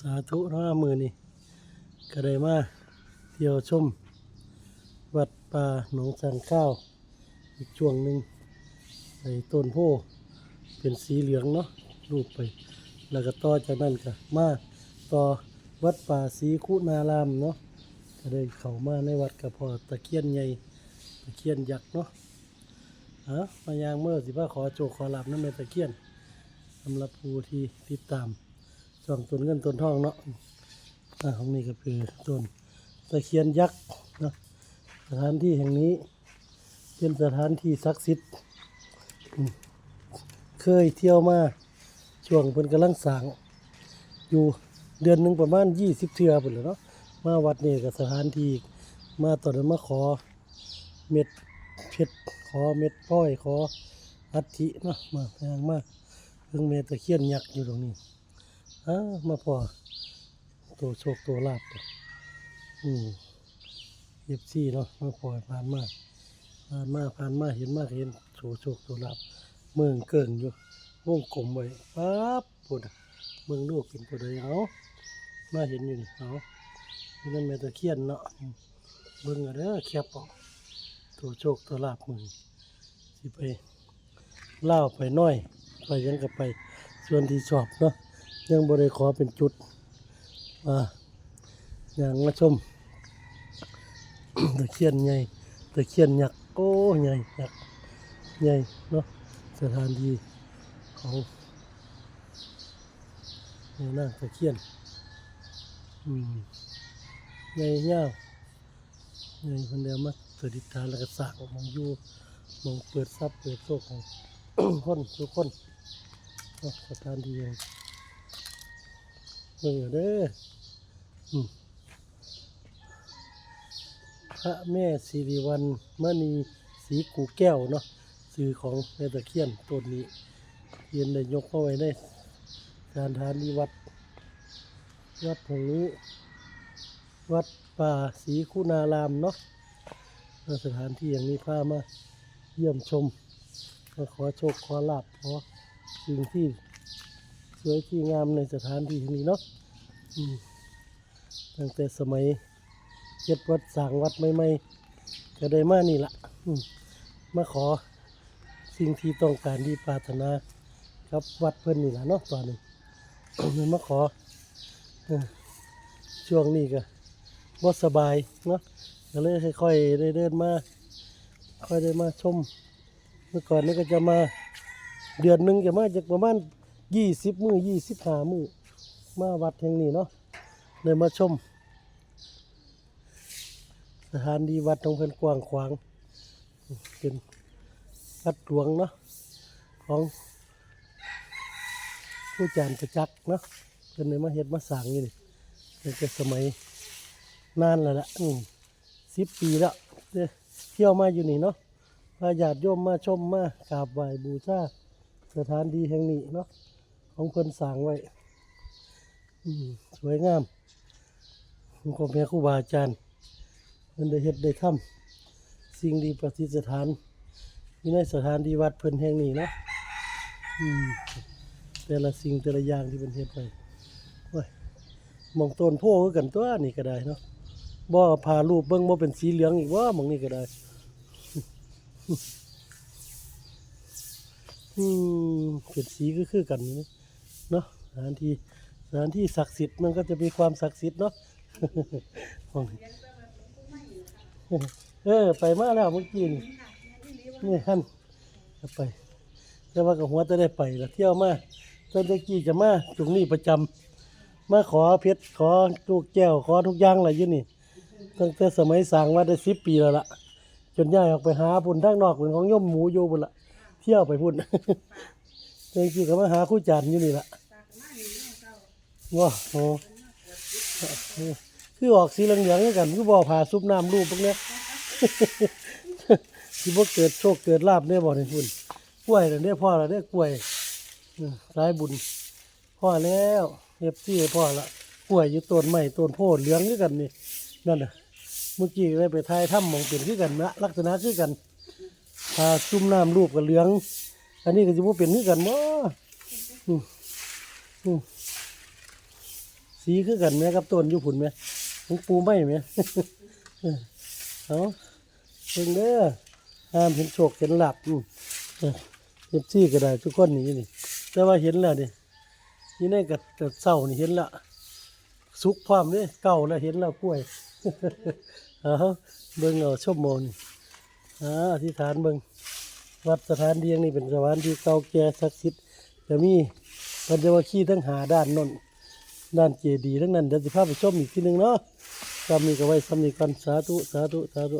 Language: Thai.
สาธุเนาะมือนี่ก็ได้มาเที่ยวชมวัดป่าหนองสันข้าวอีกช่วงหนึ่งในต้นโพเป็นสีเหลืองเนาะรูปไปแล้วก็ต่อจากนั้นก็มาต่อวัดป่าศรีคุณารามเนาะก็ได้เข้ามาในวัดกับพ่อตะเคียนใหญ่ตะเคียนยักษ์เนาะมายางเมื่อสิว่าขอโจขอหลับนั่นเป็นตะเคียนสำหรับผู้ที่ติดตามช่องต้นเงินต้นทองเนาะของนี้ก็คือต้นตะเคียนยักษ์เนาะสถานที่แห่งนี้เป็นสถานที่ศักดิ์สิทธิ์เคยเที่ยวมาช่วงเป็นกำลังสร้างอยู่เดือนหนึ่งประมาณ20 เทื่อพุ่นแหละเนาะมาวัดนี่กับสถานที่มาตอนนั้นมาขอเม็ดเพชรขอเม็ดพลอยขออัฐิเนาะมาแพงมากเรื่องเมตะเคียนยักษ์อยู่ตรงนี้มาพอตัวโชคตัวลาบFCเนาะมาพอผ่านมาเห็นโชคตัวลาบเมืองเกิงอยู่วงกลมไว้ปั๊บปุ่นเมืองลูกเป็นตัวใดเอามาเห็นอยู่นี่เอานี่นั่นเมตะเคียนเนาะเบิ่งเอาเด้อแคบออกตัวโชคตัวลาบมือสิไปเล่าไปน้อยไปยังกับไปส่วนที่ชอบเนาะยังบ่ได้ขอเป็นจุดอย่างมาชม ตะเคียนใหญ่ตะเคียนยักษ์โอ้ใหญ่ยักษ์ใหญ่เนาะสถานที่ของในนางตะเคียนใหญ่ยาวใหญ่คนเดียวมาสดิษฐานแล้วก็สร้างมองอยู่มองเปิดทรัพย์เปิดโชคของ คนทุกคนสถานที่อย่างเบิ่งเอาเด้อพระแม่สิริวัณมณีศรีกูแก้วเนาะชื่อของแม่ตะเคียนต้นนี้เรียนได้ยกเข้าไว้ในการฐานที่วัดแห่งนี้วัดป่าศรีคุณารามเนาะสถานที่อย่างนี้พามาเยี่ยมชมมาขอโชคขอลาภขอสิ่งที่สวยที่งามในสถานที่แห่งนี้เนาะตั้งแต่สมัยเฮ็ดวัดสร้างวัดใหม่ๆก็ได้มานี่ละมาขอสิ่งที่ต้องการที่ปรารถนากับวัดเพิ่นนี่ละเนาะตอนนี้ มันมาขอช่วงนี้ก็บ่สบายเนาะก็เลยค่อยๆได้เดินมาค่อยได้มาชมเมื่อก่อนนี่ก็จะมาเดือนหนึ่งจะมาจากประมาณ20 มื้อ25 มื้อมาวัดแห่งนี้เนาะเลยมาชมสถานที่วัดตรงเพิ่นกว้างขวางเป็นวัดหลวงเนาะของผู้จารย์ประจักษ์เนาะเพิ่นเลยมาเฮ็ดมาสร้างอยู่นี่ตั้งแต่สมัยนานแล้วล่ะ10 ปีแล้วเที่ยวมาอยู่นี่เนาะพาญาติโยมมาชมมากราบไหว้บูชาสถานที่แห่งนี้เนาะของเพิ่นสร้างไว้สวยงามของพ่อแม่ครูบาอาจารย์เพิ่นได้เฮ็ดได้ทำสิ่งดีประดิษฐานอยู่ในสถานที่วัดเพิ่นแห่งนี้เนาะแต่ละสิ่งแต่ละอย่างที่เพิ่นเฮ็ดไว้โอ้ยมองต้นโพคือกันตัวนี่ก็ได้เนาะบ่พารูปเบิ่งบ่เป็นสีเหลืองอีกว่าหม่องนี้ก็ได้เป็นสีก็คือกันนี่เนาะสถานที่ศักดิ์สิทธิ์มันก็จะมีความศักดิ์สิทธิ์เนาะ ไปมาแล้วเมื่อกี้นี่ท่านไปแต่ว่ากับหัวจะได้ไปแล้วเที่ยวมาตอนเมื่อกี้จะมาตรงนี้ประจำมาขอเพชรขอลูกแก้วขอทุกอย่างอะไรอยู่นี่ตั้งแต่สมัยสร้างมาได้10 ปีแล้วล่ะจนย้ายออกไปหาพุ่นทางนอกเป็นของโยมหมูอยู่พุ่นละเที่ยวไปพุ่น เมื่อกี้ก็มาหาครูจันทร์อยู่นี่ละว้าโหคือออกสีเหลืองๆกันคือบ่ผ่าซุปน้ำรูปพวกเนี้ย ที่บ่เกิดโชคเกิดลาภเนี่ยบ่นี่พุ่นกล้วยแล้วเนี่ยพ่อแล้วเนี่ยกล้วยสายบุญพ่อแล้วFCพ่อละกล้วยอยู่ต้นไม้ต้นโพธิ์เหลืองคือกันนี่นั่นน่ะเมื่อกี้ได้ไปถ่ายถ้ำหม่องเป็นคือกันนะลักษณะคือกันผ่าซุปน้ำรูปกับเหลืองอันนี้ก็สิบ่เป็นคือกันบ่สี สีคือกันไหมครับต้นอยู่พุ่นไหมของปูไม่ไหม เอาเพิ่งเด้อห้ามเห็นโชคเห็นหลับเห็นซี่ก็ได้ทุกคนนี่แต่ว่าเห็นแล้วนี่นี่ในกับเศร้านี่เห็นละสุกความนี่เก่าแล้วเห็นแล้วกล้วย เอาเบิ่งเอาชั่วโมงนี่อธิษฐานเบิ่งวัดสถานเดียงนี่เป็นสถานที่เก่าแก่ศักดิ์สิทธิ์จะมีปัญจวัคคีย์ทั้งหาด้านนนด้านเจดีย์ทั้งนั้นเดี๋ยวสิพาไปชมอีกทีหนึงเนาะ ซ้ำนี้ก็ไว้ซ้ำนี้กันสาธุสาธุสาธุ